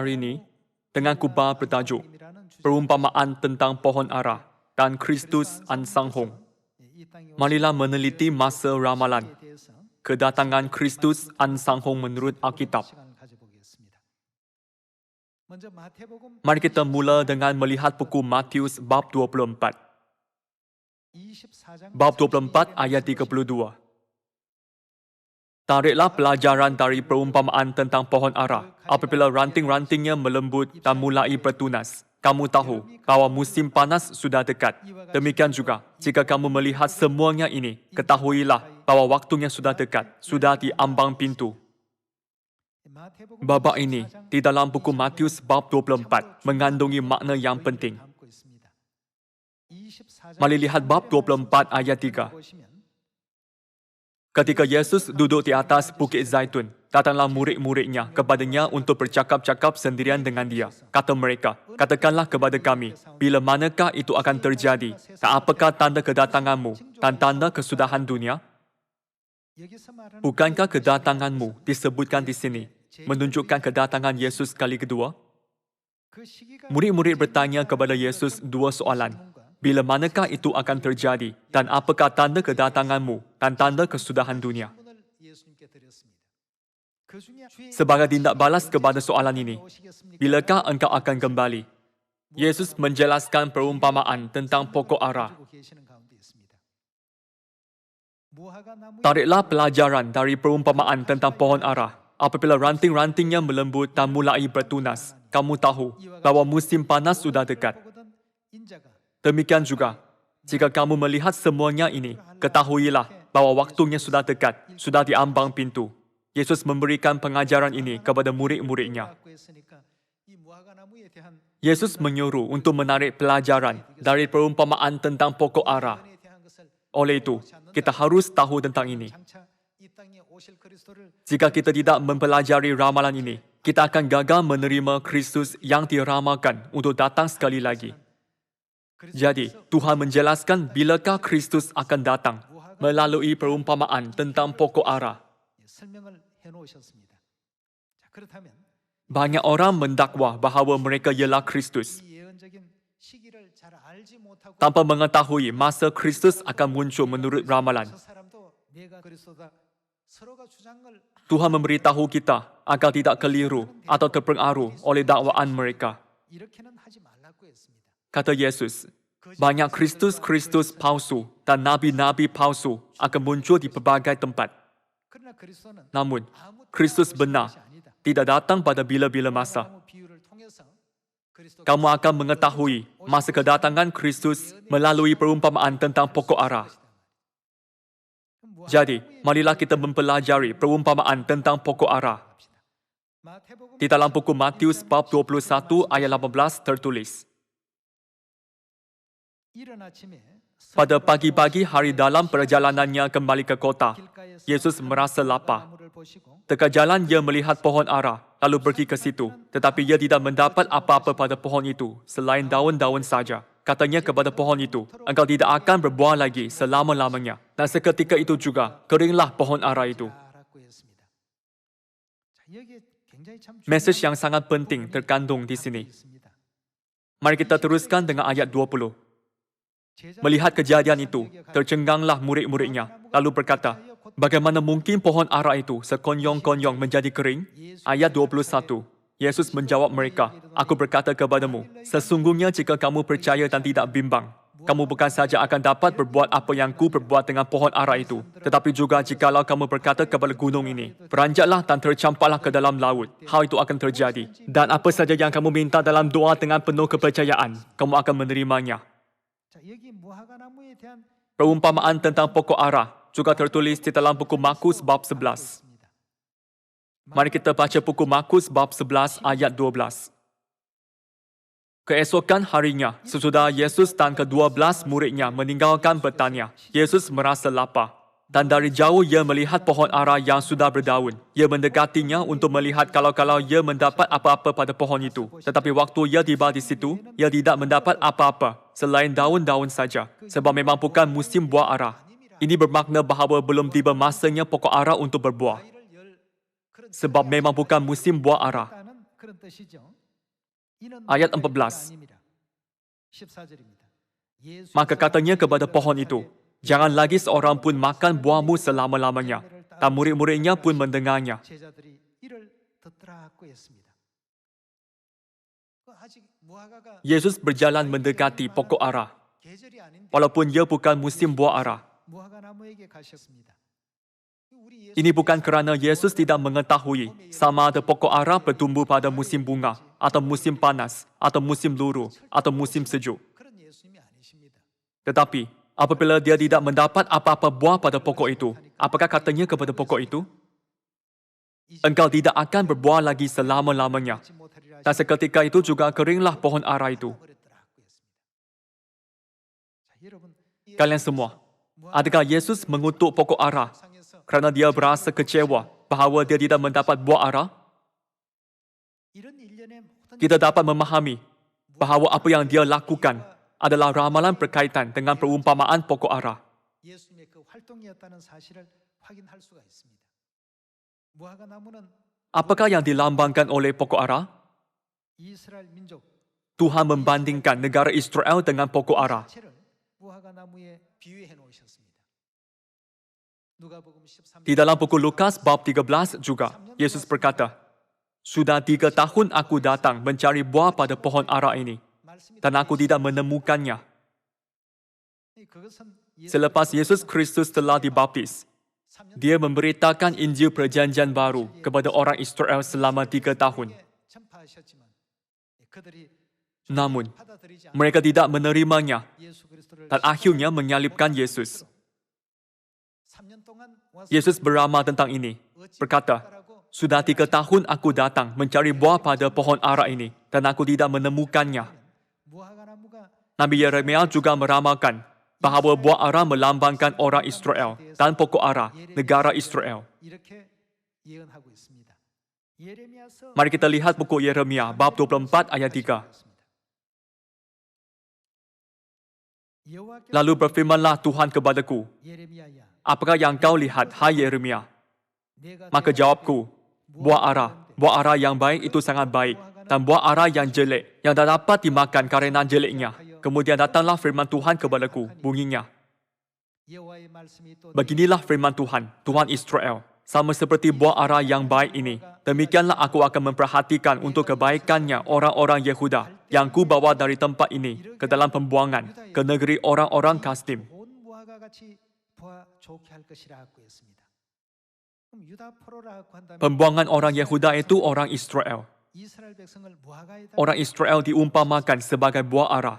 hari ini dengan kubah bertajuk Perumpamaan tentang Pohon Ara dan Kristus Ansanghong. Marilah meneliti masa ramalan kedatangan Kristus Ansanghong menurut Alkitab. Mari kita mula dengan melihat buku Matius bab 24. Bab 24 ayat 32. Tariklah pelajaran dari perumpamaan tentang pohon ara. Apabila ranting-rantingnya melembut dan mulai bertunas, kamu tahu bahwa musim panas sudah dekat. Demikian juga, jika kamu melihat semuanya ini, ketahuilah bahwa waktunya sudah dekat, sudah di ambang pintu. Babak ini, di dalam buku Matius bab 24, mengandungi makna yang penting. Mari lihat bab 24 ayat 3. Ketika Yesus duduk di atas Bukit Zaitun, datanglah murid-muridnya kepadanya untuk bercakap-cakap sendirian dengan dia. Kata mereka, katakanlah kepada kami, bila manakah itu akan terjadi? Dan apakah tanda kedatanganmu dan tanda kesudahan dunia? Bukankah kedatanganmu disebutkan di sini, menunjukkan kedatangan Yesus kali kedua? Murid-murid bertanya kepada Yesus dua soalan. Bila manakah itu akan terjadi? Dan apakah tanda kedatanganmu dan tanda kesudahan dunia? Sebagai tindak balas kepada soalan ini, bilakah engkau akan kembali? Yesus menjelaskan perumpamaan tentang pokok ara. Tariklah pelajaran dari perumpamaan tentang pohon ara. Apabila ranting-rantingnya melembut dan mulai bertunas, kamu tahu bahwa musim panas sudah dekat. Demikian juga, jika kamu melihat semuanya ini, ketahuilah bahwa waktunya sudah dekat, sudah di ambang pintu. Yesus memberikan pengajaran ini kepada murid-muridnya. Yesus menyuruh untuk menarik pelajaran dari perumpamaan tentang pokok ara. Oleh itu, kita harus tahu tentang ini. Jika kita tidak mempelajari ramalan ini, kita akan gagal menerima Kristus yang diramalkan untuk datang sekali lagi. Jadi, Tuhan menjelaskan bilakah Kristus akan datang melalui perumpamaan tentang pokok ara. Banyak orang mendakwa bahawa mereka ialah Kristus, tanpa mengetahui masa Kristus akan muncul menurut ramalan. Tuhan memberitahu kita agar tidak keliru atau terpengaruh oleh dakwaan mereka. Kata Yesus, banyak Kristus-Kristus palsu dan nabi-nabi palsu akan muncul di pelbagai tempat. Namun, Kristus benar tidak datang pada bila-bila masa. Kamu akan mengetahui masa kedatangan Kristus melalui perumpamaan tentang pokok ara. Jadi, marilah kita mempelajari perumpamaan tentang pokok ara. Di dalam buku Matius bab 21 ayat 18 tertulis, pada pagi-pagi hari dalam perjalanannya kembali ke kota, Yesus merasa lapar. Dekat jalan ia melihat pohon ara, lalu pergi ke situ. Tetapi ia tidak mendapat apa-apa pada pohon itu, selain daun-daun saja. Katanya kepada pohon itu, engkau tidak akan berbuah lagi selama-lamanya. Dan seketika itu juga, keringlah pohon ara itu. Mesej yang sangat penting terkandung di sini. Mari kita teruskan dengan ayat 20. Melihat kejadian itu, tercengganglah murid-muridnya, lalu berkata, bagaimana mungkin pohon ara itu sekonyong-konyong menjadi kering? Ayat 21. Yesus menjawab mereka, aku berkata kepadamu, sesungguhnya jika kamu percaya dan tidak bimbang, kamu bukan saja akan dapat berbuat apa yang ku berbuat dengan pohon ara itu, tetapi juga jikalau kamu berkata kepada gunung ini, beranjaklah dan tercampaklah ke dalam laut, hal itu akan terjadi. Dan apa saja yang kamu minta dalam doa dengan penuh kepercayaan, kamu akan menerimanya. Perumpamaan tentang pokok ara juga tertulis di dalam buku Markus bab 11. Mari kita baca buku Markus bab 11 ayat 12. Keesokan harinya, sesudah Yesus dan ke-12 muridnya meninggalkan Betania, Yesus merasa lapar. Dan dari jauh ia melihat pohon ara yang sudah berdaun. Ia mendekatinya untuk melihat kalau-kalau ia mendapat apa-apa pada pohon itu. Tetapi waktu ia tiba di situ, ia tidak mendapat apa-apa selain daun-daun saja, sebab memang bukan musim buah ara. Ini bermakna bahawa belum tiba masanya pokok ara untuk berbuah. Sebab memang bukan musim buah ara. Ayat 14. Maka katanya kepada pohon itu, jangan lagi seorang pun makan buahmu selama-lamanya. Dan murid-muridnya pun mendengarnya. Yesus berjalan mendekati pokok ara, walaupun ia bukan musim buah ara. Ini bukan kerana Yesus tidak mengetahui sama ada pokok ara bertumbuh pada musim bunga, atau musim panas, atau musim luruh, atau musim sejuk. Tetapi, apabila dia tidak mendapat apa-apa buah pada pokok itu, apakah katanya kepada pokok itu? Engkau tidak akan berbuah lagi selama-lamanya. Dan seketika itu juga keringlah pohon ara itu. Kalian semua, adakah Yesus mengutuk pokok ara kerana dia berasa kecewa bahawa dia tidak mendapat buah ara? Kita dapat memahami bahawa apa yang dia lakukan adalah ramalan berkaitan dengan perumpamaan pokok ara. Apakah yang dilambangkan oleh pokok ara? Tuhan membandingkan negara Israel dengan pokok ara. Di dalam buku Lukas bab 13 juga, Yesus berkata, sudah 3 tahun aku datang mencari buah pada pohon ara ini, dan aku tidak menemukannya. Selepas Yesus Kristus telah dibaptis, dia memberitakan Injil Perjanjian Baru kepada orang Israel selama 3 tahun. Namun, mereka tidak menerimanya dan akhirnya menyalibkan Yesus. Yesus beramal tentang ini, berkata, sudah 3 tahun aku datang mencari buah pada pohon ara ini dan aku tidak menemukannya. Nabi Yeremia juga meramalkan bahawa buah ara melambangkan orang Israel dan pokok ara, negara Israel. Mari kita lihat buku Yeremia bab 24 ayat 3. Lalu berfirmanlah Tuhan kepadaku, apakah yang kau lihat, hai Yeremia? Maka jawabku, buah ara yang baik itu sangat baik, dan buah ara yang jelek, yang tak dapat dimakan karena jeleknya. Kemudian datanglah firman Tuhan kepadaku, bunyinya. Beginilah firman Tuhan, Tuhan Israel, sama seperti buah ara yang baik ini, demikianlah aku akan memperhatikan untuk kebaikannya orang-orang Yehuda, yang ku bawa dari tempat ini ke dalam pembuangan, ke negeri orang-orang Kasdim. Pembuangan orang Yehuda itu orang Israel. Orang Israel diumpamakan sebagai buah ara.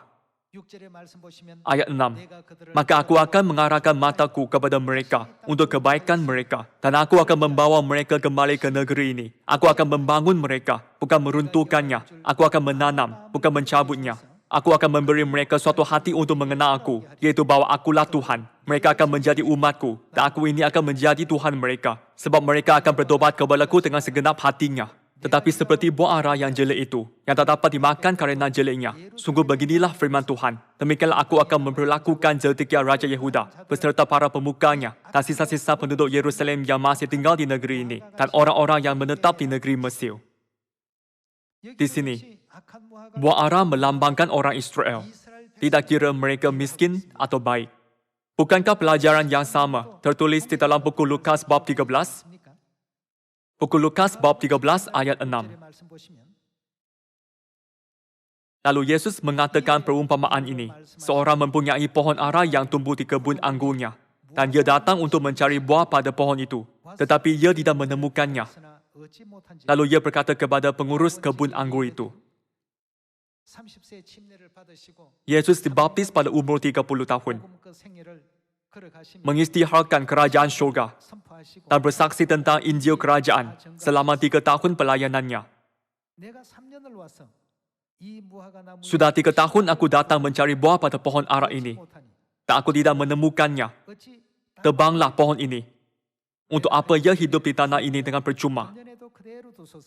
Ayat 6. Maka aku akan mengarahkan mataku kepada mereka untuk kebaikan mereka, dan aku akan membawa mereka kembali ke negeri ini. Aku akan membangun mereka, bukan meruntuhkannya. Aku akan menanam, bukan mencabutnya. Aku akan memberi mereka suatu hati untuk mengenal aku, yaitu bahwa akulah Tuhan. Mereka akan menjadi umatku, dan aku ini akan menjadi Tuhan mereka, sebab mereka akan bertobat kepadaku dengan segenap hatinya. Tetapi seperti buah ara yang jelek itu, yang tak dapat dimakan karena jeleknya, sungguh beginilah firman Tuhan. Demikianlah aku akan memperlakukan Zedekiah Raja Yehuda, beserta para pemukanya, dan sisa-sisa penduduk Yerusalem yang masih tinggal di negeri ini, dan orang-orang yang menetap di negeri Mesir. Di sini, buah ara melambangkan orang Israel, tidak kira mereka miskin atau baik. Bukankah pelajaran yang sama tertulis di dalam buku Lukas bab 13? Buku Lukas bab 13 ayat 6. Lalu Yesus mengatakan perumpamaan ini. Seorang mempunyai pohon ara yang tumbuh di kebun anggurnya, dan dia datang untuk mencari buah pada pohon itu, tetapi ia tidak menemukannya. Lalu ia berkata kepada pengurus kebun anggur itu, Yesus dibaptis pada umur 30 tahun, mengisytiharkan kerajaan syurga, dan bersaksi tentang Injil kerajaan selama 3 tahun pelayanannya. Sudah 3 tahun aku datang mencari buah pada pohon ara ini, dan aku tidak menemukannya. Tebanglah pohon ini. Untuk apa ia hidup di tanah ini dengan percuma?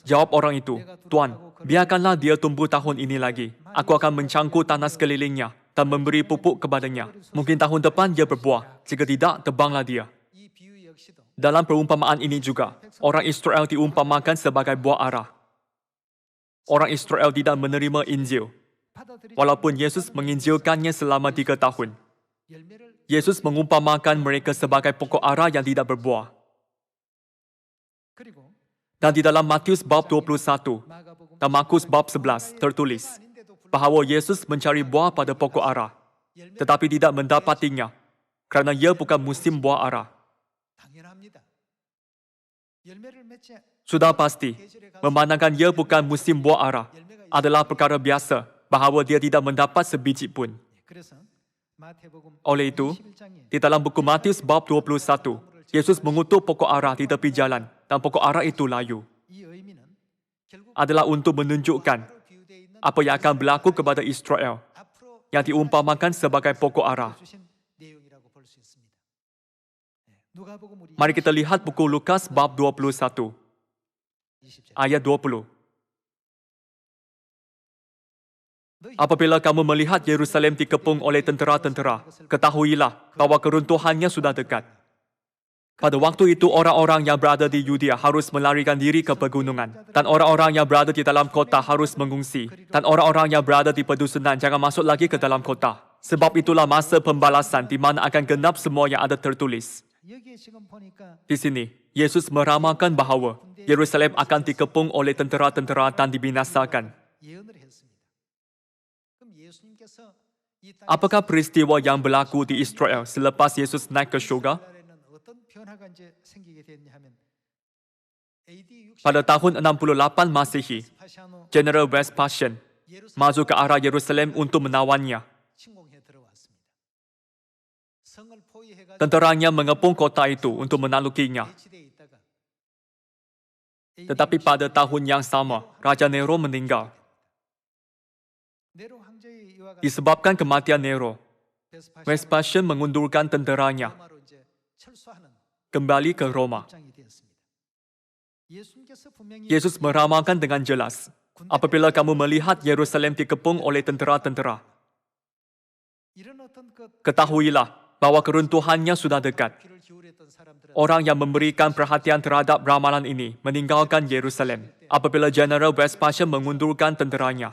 Jawab orang itu, Tuan, biarkanlah dia tumbuh tahun ini lagi. Aku akan mencangkuk tanah sekelilingnya dan memberi pupuk kepadanya. Mungkin tahun depan dia berbuah. Jika tidak, tebanglah dia. Dalam perumpamaan ini juga, orang Israel diumpamakan sebagai buah ara. Orang Israel tidak menerima Injil, walaupun Yesus menginjilkannya selama 3 tahun. Yesus mengumpamakan mereka sebagai pokok ara yang tidak berbuah. Dan di dalam Matius bab 21 dan Markus bab 11 tertulis bahawa Yesus mencari buah pada pokok ara, tetapi tidak mendapatinya, kerana ia bukan musim buah ara. Sudah pasti, memandangkan ia bukan musim buah ara adalah perkara biasa bahawa dia tidak mendapat sebiji pun. Oleh itu, di dalam buku Matius bab 21, Yesus mengutuk pokok ara di tepi jalan dan pokok ara itu layu. Adalah untuk menunjukkan apa yang akan berlaku kepada Israel yang diumpamakan sebagai pokok ara. Mari kita lihat buku Lukas bab 21, ayat 20. Apabila kamu melihat Yerusalem dikepung oleh tentera-tentera, ketahuilah bahawa keruntuhannya sudah dekat. Pada waktu itu, orang-orang yang berada di Yudea harus melarikan diri ke pegunungan. Dan orang-orang yang berada di dalam kota harus mengungsi. Dan orang-orang yang berada di pedusunan jangan masuk lagi ke dalam kota. Sebab itulah masa pembalasan di mana akan genap semua yang ada tertulis. Di sini, Yesus meramalkan bahawa Yerusalem akan dikepung oleh tentera-tentera dan dibinasakan. Apakah peristiwa yang berlaku di Israel selepas Yesus naik ke syurga? Pada tahun 68 Masehi, General Vespasian maju ke arah Yerusalem untuk menawannya. Tenteranya mengepung kota itu untuk menaklukinya. Tetapi pada tahun yang sama, Raja Nero meninggal. Disebabkan kematian Nero, Vespasian mengundurkan tenteranya kembali ke Roma. Yesus meramalkan dengan jelas, apabila kamu melihat Yerusalem dikepung oleh tentera-tentera, ketahuilah bahawa keruntuhannya sudah dekat. Orang yang memberikan perhatian terhadap ramalan ini meninggalkan Yerusalem apabila General Vespasian mengundurkan tenteranya.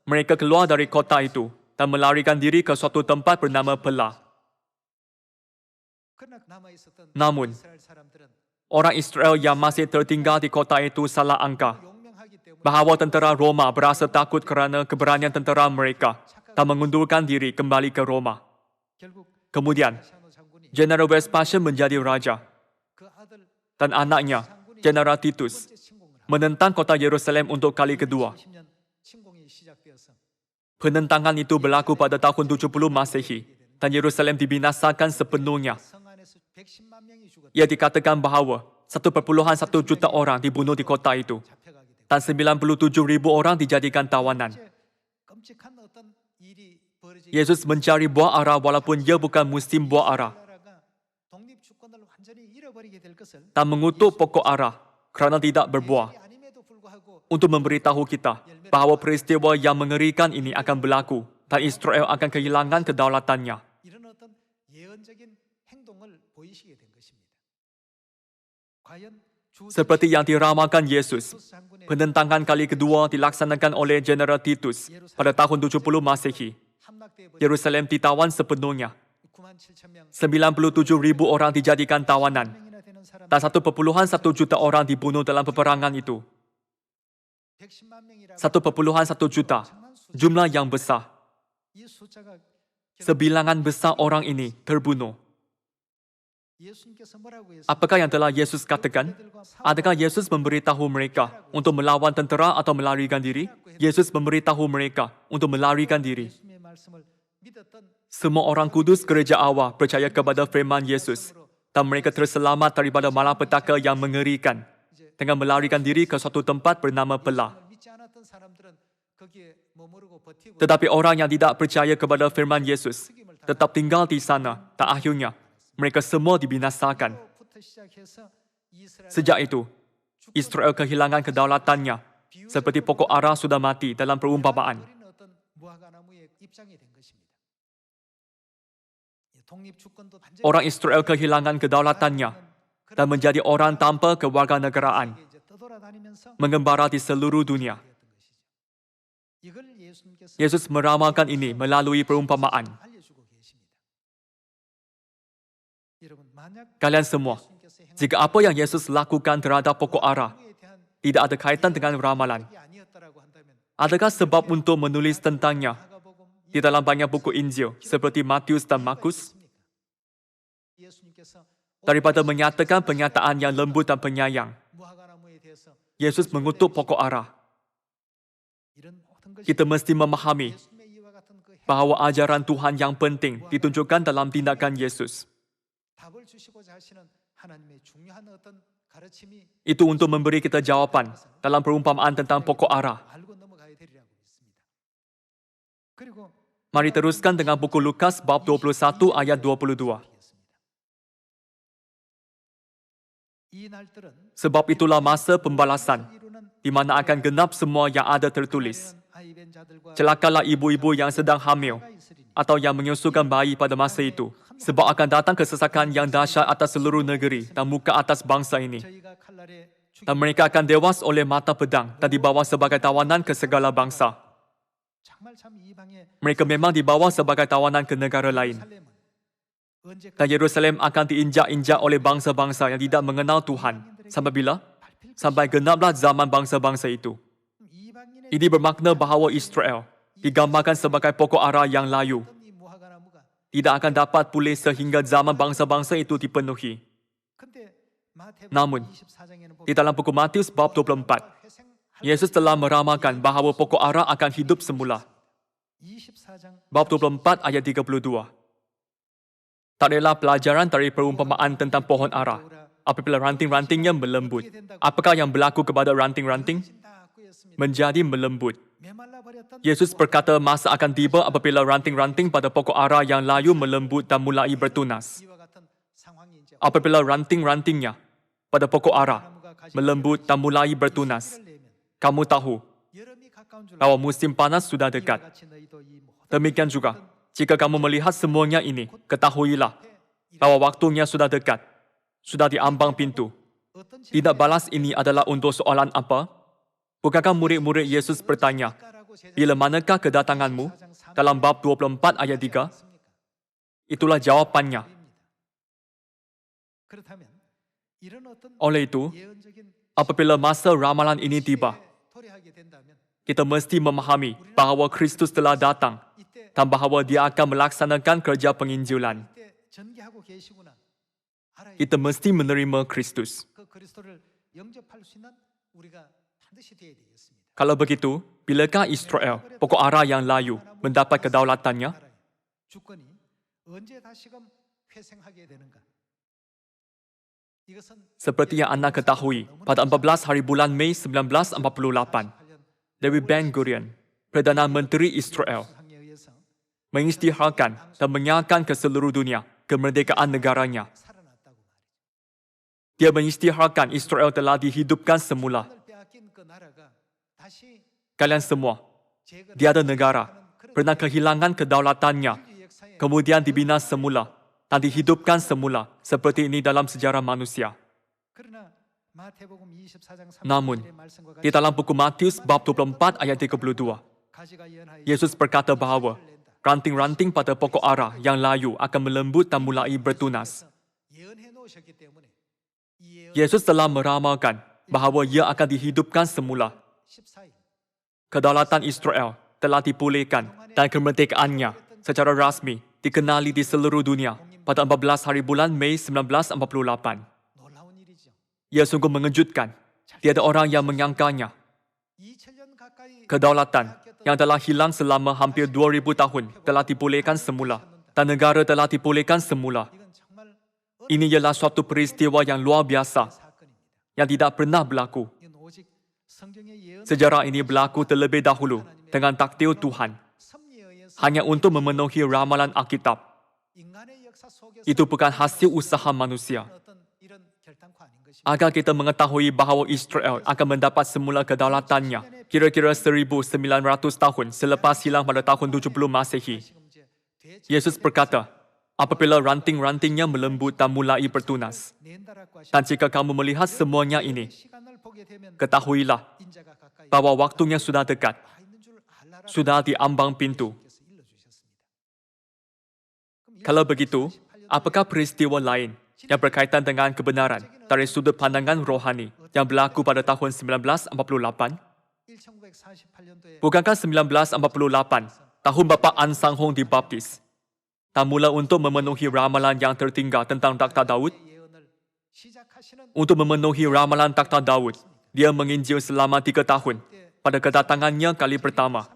Mereka keluar dari kota itu dan melarikan diri ke suatu tempat bernama Pela. Namun, orang Israel yang masih tertinggal di kota itu salah angka bahawa tentera Roma berasa takut kerana keberanian tentera mereka dan mengundurkan diri kembali ke Roma. Kemudian, General Vespasian menjadi raja dan anaknya, General Titus, menentang kota Yerusalem untuk kali kedua. Penentangan itu berlaku pada tahun 70 Masehi dan Yerusalem dibinasakan sepenuhnya. Ia dikatakan bahawa 1,1 juta orang dibunuh di kota itu dan 97,000 orang dijadikan tawanan. Yesus mencari buah ara walaupun ia bukan musim buah ara dan mengutuk pokok ara kerana tidak berbuah untuk memberitahu kita bahawa peristiwa yang mengerikan ini akan berlaku dan Israel akan kehilangan kedaulatannya. Seperti yang diramalkan Yesus, penentangan kali kedua dilaksanakan oleh General Titus pada tahun 70 Masehi. Yerusalem ditawan sepenuhnya. 97,000 orang dijadikan tawanan dan 1,1 juta orang dibunuh dalam peperangan itu. 1,1 juta, jumlah yang besar. Sebilangan besar orang ini terbunuh. Apakah yang telah Yesus katakan? Adakah Yesus memberitahu mereka untuk melawan tentera atau melarikan diri? Yesus memberitahu mereka untuk melarikan diri. Semua orang kudus gereja awal percaya kepada firman Yesus dan mereka terselamat daripada malapetaka yang mengerikan dengan melarikan diri ke suatu tempat bernama Pela. Tetapi orang yang tidak percaya kepada firman Yesus tetap tinggal di sana dan akhirnya mereka semua dibinasakan. Sejak itu, Israel kehilangan kedaulatannya seperti pokok ara sudah mati dalam perumpamaan. Orang Israel kehilangan kedaulatannya dan menjadi orang tanpa kewarganegaraan mengembara di seluruh dunia. Yesus meramalkan ini melalui perumpamaan. Kalian semua, jika apa yang Yesus lakukan terhadap pokok ara tidak ada kaitan dengan ramalan, adakah sebab untuk menulis tentangnya di dalam banyak buku Injil seperti Matius dan Markus? Daripada menyatakan pernyataan yang lembut dan penyayang, Yesus mengutuk pokok ara. Kita mesti memahami bahawa ajaran Tuhan yang penting ditunjukkan dalam tindakan Yesus. Itu untuk memberi kita jawapan dalam perumpamaan tentang pokok ara. Mari teruskan dengan buku Lukas bab 21 ayat 22. Sebab itulah masa pembalasan, di mana akan genap semua yang ada tertulis. Celakalah ibu-ibu yang sedang hamil atau yang menyusukan bayi pada masa itu, sebab akan datang kesesakan yang dahsyat atas seluruh negeri dan muka atas bangsa ini. Dan mereka akan tewas oleh mata pedang dan dibawa sebagai tawanan ke segala bangsa. Mereka memang dibawa sebagai tawanan ke negara lain. Dan Yerusalem akan diinjak-injak oleh bangsa-bangsa yang tidak mengenal Tuhan. Sampai bila? Sampai genaplah zaman bangsa-bangsa itu. Ini bermakna bahawa Israel digambarkan sebagai pokok ara yang layu. Tidak akan dapat pulih sehingga zaman bangsa-bangsa itu dipenuhi. Namun, di dalam buku Matius bab 24, Yesus telah meramalkan bahawa pokok ara akan hidup semula. Bab 24 ayat 32. Tak adalah pelajaran dari perumpamaan tentang pohon ara apabila ranting-rantingnya melembut. Apakah yang berlaku kepada ranting-ranting? Menjadi melembut. Yesus berkata masa akan tiba apabila ranting-ranting pada pokok ara yang layu melembut dan mulai bertunas. Apabila ranting-rantingnya pada pokok ara melembut dan mulai bertunas, kamu tahu bahawa musim panas sudah dekat. Demikian juga, jika kamu melihat semuanya ini, ketahuilah bahawa waktunya sudah dekat, sudah di ambang pintu. Tidak balas ini adalah untuk soalan apa? Bukankah murid-murid Yesus bertanya, bila manakah kedatanganmu? Dalam bab 24 ayat 3. Itulah jawapannya. Oleh itu, apabila masa ramalan ini tiba, kita mesti memahami bahawa Kristus telah datang dan bahawa Dia akan melaksanakan kerja penginjilan. Kita mesti menerima Kristus. Kalau begitu, bilakah Israel, pokok ara yang layu, mendapat kedaulatannya? Seperti yang anda ketahui, pada 14 hari bulan Mei 1948, David Ben-Gurion, Perdana Menteri Israel, mengisytiharkan dan menyatakan ke seluruh dunia kemerdekaan negaranya. Dia mengisytiharkan Israel telah dihidupkan semula. Kalian semua, tiada negara pernah kehilangan kedaulatannya, kemudian dibina semula dan dihidupkan semula seperti ini dalam sejarah manusia. Namun, di dalam buku Matius bab 24 ayat 32, Yesus berkata bahawa ranting-ranting pada pokok ara yang layu akan melembut dan mulai bertunas. Yesus telah meramalkan bahawa Ia akan dihidupkan semula. Kedaulatan Israel telah dipulihkan dan kemerdekaannya secara rasmi dikenali di seluruh dunia pada 14 hari bulan Mei 1948. Ia sungguh mengejutkan. Tiada orang yang menyangkanya. Kedaulatan yang telah hilang selama hampir 2000 tahun telah dipulihkan semula dan negara telah dipulihkan semula. Ini ialah suatu peristiwa yang luar biasa yang tidak pernah berlaku. Sejarah ini berlaku terlebih dahulu dengan takdir Tuhan, hanya untuk memenuhi ramalan Alkitab. Itu bukan hasil usaha manusia. Agar kita mengetahui bahawa Israel akan mendapat semula kedaulatannya kira-kira 1900 tahun selepas hilang pada tahun 70 Masehi. Yesus berkata, apabila ranting-rantingnya melembut dan mulai bertunas. Dan jika kamu melihat semuanya ini, Ketahuilah bahwa waktunya sudah dekat, sudah di ambang pintu. Kalau begitu, apakah peristiwa lain yang berkaitan dengan kebenaran dari sudut pandangan rohani yang berlaku pada tahun 1948? Bukankah 1948 tahun Bapa An Sang Hong dibaptis dan mula untuk memenuhi ramalan yang tertinggal tentang takhta Daud? Untuk memenuhi ramalan takhta Daud, dia menginjil selama 3 tahun pada kedatangannya kali pertama.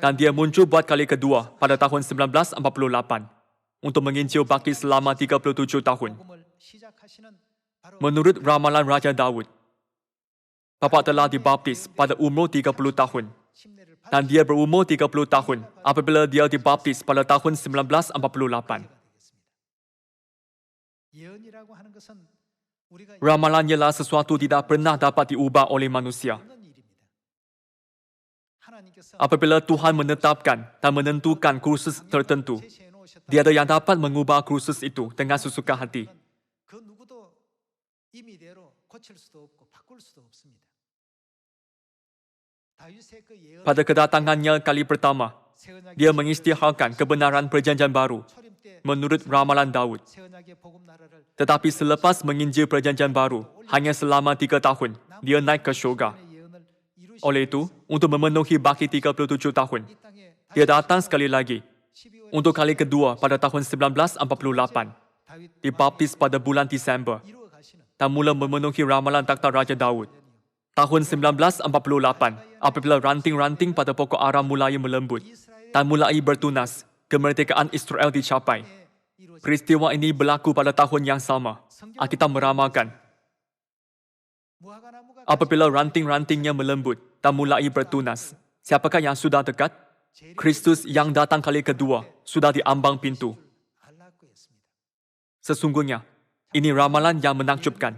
Dan dia muncul buat kali kedua pada tahun 1948 untuk menginjil baki selama 37 tahun. Menurut ramalan Raja Daud, Bapa telah dibaptis pada umur 30 tahun. Dan dia berumur 30 tahun apabila dia dibaptis pada tahun 1948. Ramalan ialah sesuatu tidak pernah dapat diubah oleh manusia. Apabila Tuhan menetapkan dan menentukan kursus tertentu, tiada yang dapat mengubah kursus itu dengan sesuka hati. Pada kedatangannya kali pertama, dia mengisytiharkan kebenaran perjanjian baru menurut ramalan Daud. Tetapi selepas menginjil perjanjian baru, hanya selama 3 tahun, dia naik ke syurga. Oleh itu, untuk memenuhi baki 37 tahun, dia datang sekali lagi, untuk kali kedua pada tahun 1948, dibaptis pada bulan Disember, dan mula memenuhi ramalan takhta Raja Daud. Tahun 1948, apabila ranting-ranting pada pokok ara mulai melembut dan mulai bertunas, kemerdekaan Israel dicapai. Peristiwa ini berlaku pada tahun yang sama. Alkitab meramalkan, apabila ranting-rantingnya melembut dan mulai bertunas, siapakah yang sudah dekat? Kristus yang datang kali kedua sudah di ambang pintu. Sesungguhnya, ini ramalan yang menakjubkan.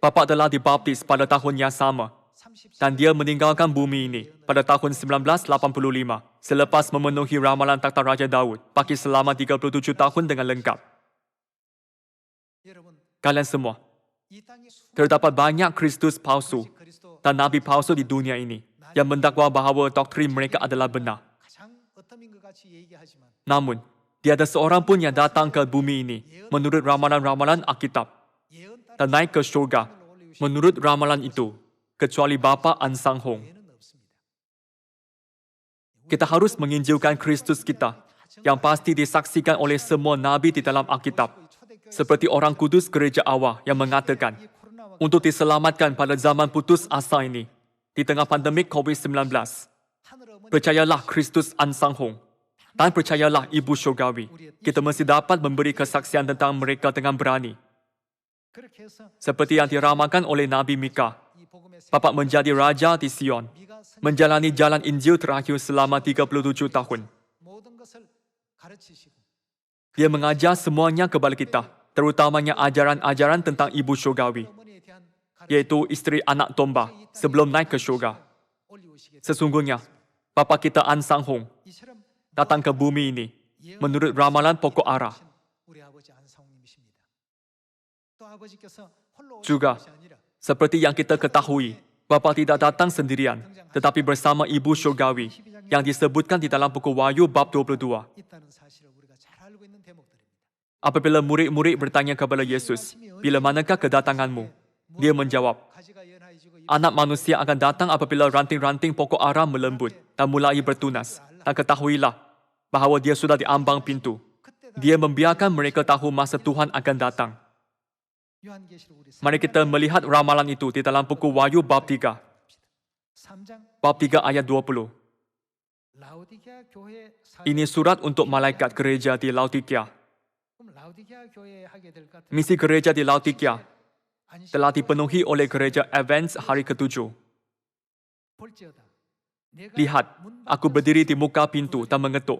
Bapa telah dibaptis pada tahun yang sama, dan dia meninggalkan bumi ini pada tahun 1985 selepas memenuhi ramalan takhta Raja Daud bagi selama 37 tahun dengan lengkap. Kalian semua, terdapat banyak Kristus palsu dan nabi palsu di dunia ini yang mendakwa bahawa doktrin mereka adalah benar. Namun, tiada seorang pun yang datang ke bumi ini menurut ramalan-ramalan Alkitab dan naik ke syurga menurut ramalan itu, kecuali Bapa An Sang Hong. Kita harus menginjilkan Kristus kita yang pasti disaksikan oleh semua nabi di dalam Alkitab, seperti orang kudus gereja awal yang mengatakan, untuk diselamatkan pada zaman putus asa ini, di tengah pandemik COVID-19, percayalah Kristus An Sang Hong, dan percayalah Ibu Syurgawi. Kita mesti dapat memberi kesaksian tentang mereka dengan berani. Seperti yang diramalkan oleh Nabi Mika, Bapa menjadi Raja di Sion, menjalani jalan Injil terakhir selama 37 tahun. Dia mengajar semuanya kepada kita, terutamanya ajaran-ajaran tentang Ibu Syurgawi, yaitu isteri anak domba sebelum naik ke syurga. Sesungguhnya, Bapa kita An Sang Hong datang ke bumi ini menurut ramalan pokok ara. Juga, seperti yang kita ketahui, Bapa tidak datang sendirian, tetapi bersama Ibu Syurgawi yang disebutkan di dalam buku Wahyu bab 22. Apabila murid-murid bertanya kepada Yesus, bila manakah kedatanganmu? Dia menjawab, Anak manusia akan datang apabila ranting-ranting pokok ara melembut dan mulai bertunas. Dan ketahuilah bahawa dia sudah di ambang pintu. Dia membiarkan mereka tahu masa Tuhan akan datang. Mari kita melihat ramalan itu di dalam buku Wahyu bab 3. Bab 3 ayat 20. Ini surat untuk malaikat gereja di Laodikia. Misi gereja di Laodikia telah dipenuhi oleh gereja Advent hari ke-7. Lihat, aku berdiri di muka pintu dan mengetuk.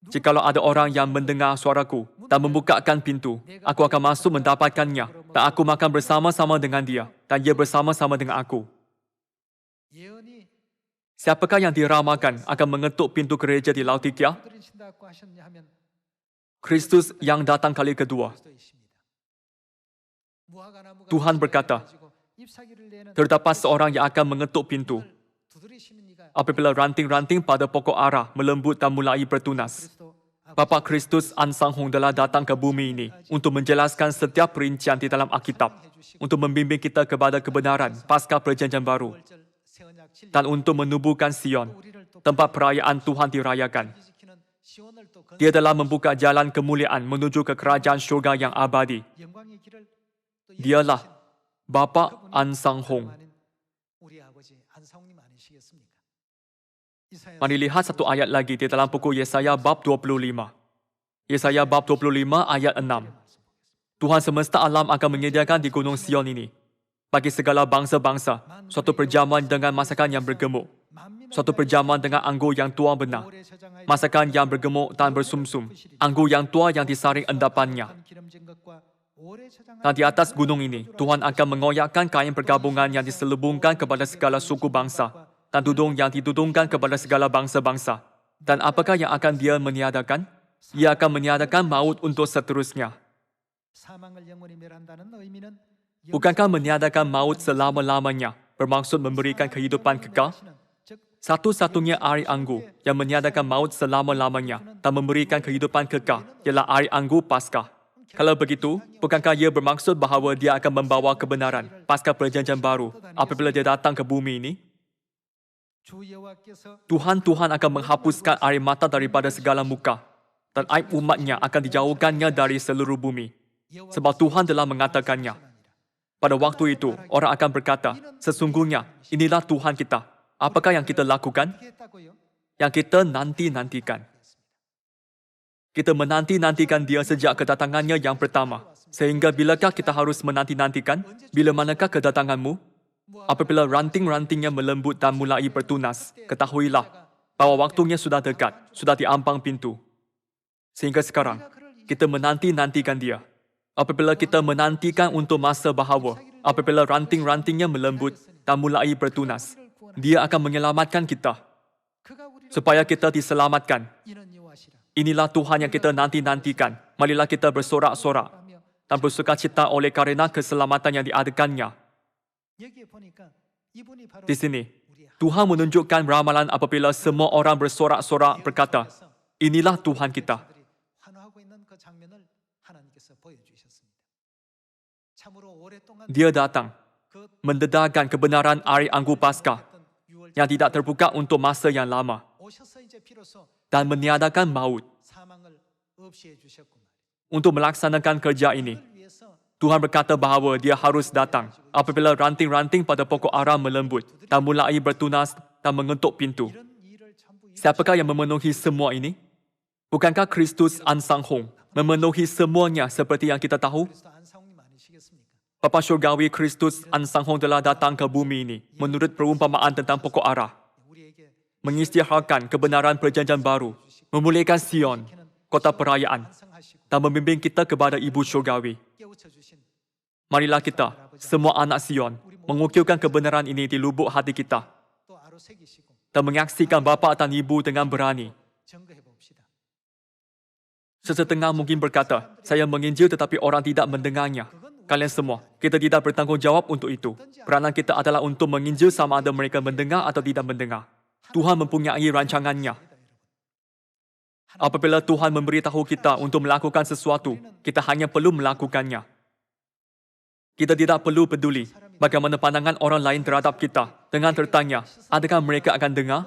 Jikalau ada orang yang mendengar suaraku dan membukakan pintu, aku akan masuk mendapatkannya dan aku makan bersama-sama dengan dia dan dia bersama-sama dengan aku. Siapakah yang diramalkan akan mengetuk pintu gereja di Laodikia? Kristus yang datang kali kedua. Tuhan berkata, terdapat seorang yang akan mengetuk pintu. Apabila ranting-ranting pada pokok ara melembut dan mulai bertunas. Bapa Kristus An Sang Hong telah datang ke bumi ini untuk menjelaskan setiap perincian di dalam Alkitab, untuk membimbing kita kepada kebenaran pasca Perjanjian Baru, dan untuk menubuhkan Sion, tempat perayaan Tuhan dirayakan. Dia telah membuka jalan kemuliaan menuju ke kerajaan syurga yang abadi. Dialah Bapa An Sang Hong. Mari lihat satu ayat lagi di dalam buku Yesaya bab 25. Yesaya bab 25 ayat 6. Tuhan semesta alam akan menyediakan di Gunung Sion ini bagi segala bangsa-bangsa suatu perjamuan dengan masakan yang bergemuk, suatu perjamuan dengan anggur yang tua benar, masakan yang bergemuk dan bersumsum, anggur yang tua yang disaring endapannya. Dan di atas gunung ini, Tuhan akan mengoyakkan kain pergabungan yang diselubungkan kepada segala suku bangsa, dan tudung yang ditudungkan kepada segala bangsa-bangsa. Dan apakah yang akan dia meniadakan? Ia akan meniadakan maut untuk seterusnya. Bukankah meniadakan maut selama-lamanya bermaksud memberikan kehidupan kekal? Satu-satunya air anggur yang meniadakan maut selama-lamanya dan memberikan kehidupan kekal ialah air anggur Paskah. Kalau begitu, bukankah ia bermaksud bahawa dia akan membawa kebenaran pasca Perjanjian Baru apabila dia datang ke bumi ini? Tuhan akan menghapuskan air mata daripada segala muka, dan aib umatnya akan dijauhkannya dari seluruh bumi. Sebab Tuhan telah mengatakannya. Pada waktu itu, orang akan berkata, sesungguhnya inilah Tuhan kita. Apakah yang kita lakukan? Yang kita nanti-nantikan. Kita menanti-nantikan dia sejak kedatangannya yang pertama. Sehingga bilakah kita harus menanti-nantikan? Bila manakah kedatanganmu? Apabila ranting-rantingnya melembut dan mulai bertunas, ketahuilah bahawa waktunya sudah dekat, sudah di ambang pintu. Sehingga sekarang, kita menanti-nantikan dia. Apabila kita menantikan untuk masa bahawa, apabila ranting-rantingnya melembut dan mulai bertunas, dia akan menyelamatkan kita. Supaya kita diselamatkan. Inilah Tuhan yang kita nanti-nantikan. Marilah kita bersorak-sorak dan bersukacita oleh karena keselamatan yang diadakannya. Di sini, Tuhan menunjukkan ramalan apabila semua orang bersorak-sorak berkata, inilah Tuhan kita. Dia datang, mendedahkan kebenaran air anggur Paskah yang tidak terbuka untuk masa yang lama dan meniadakan maut. Untuk melaksanakan kerja ini, Tuhan berkata bahawa dia harus datang apabila ranting-ranting pada pokok ara melembut dan mulai bertunas dan mengetuk pintu. Siapakah yang memenuhi semua ini? Bukankah Kristus An Sang Hong memenuhi semuanya seperti yang kita tahu? Bapa Syurgawi Kristus An Sang Hong telah datang ke bumi ini menurut perumpamaan tentang pokok ara, mengisytiharkan kebenaran Perjanjian Baru, memulihkan Sion, kota perayaan, dan membimbing kita kepada Ibu Syurgawi. Marilah kita, semua anak Sion, mengukirkan kebenaran ini di lubuk hati kita dan menyaksikan Bapa dan Ibu dengan berani. Sesetengah mungkin berkata, saya menginjil tetapi orang tidak mendengarnya. Kalian semua, kita tidak bertanggungjawab untuk itu. Peranan kita adalah untuk menginjil sama ada mereka mendengar atau tidak mendengar. Tuhan mempunyai rancangannya. Apabila Tuhan memberitahu kita untuk melakukan sesuatu, kita hanya perlu melakukannya. Kita tidak perlu peduli bagaimana pandangan orang lain terhadap kita dengan tertanya, adakah mereka akan dengar?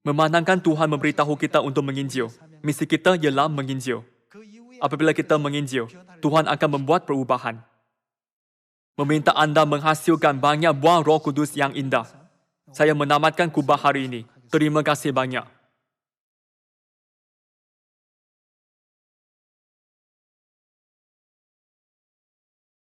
Memandangkan Tuhan memberitahu kita untuk menginjil, misi kita ialah menginjil. Apabila kita menginjil, Tuhan akan membuat perubahan. Meminta anda menghasilkan banyak buah Roh Kudus yang indah. Saya menamatkan khutbah hari ini. Terima kasih banyak.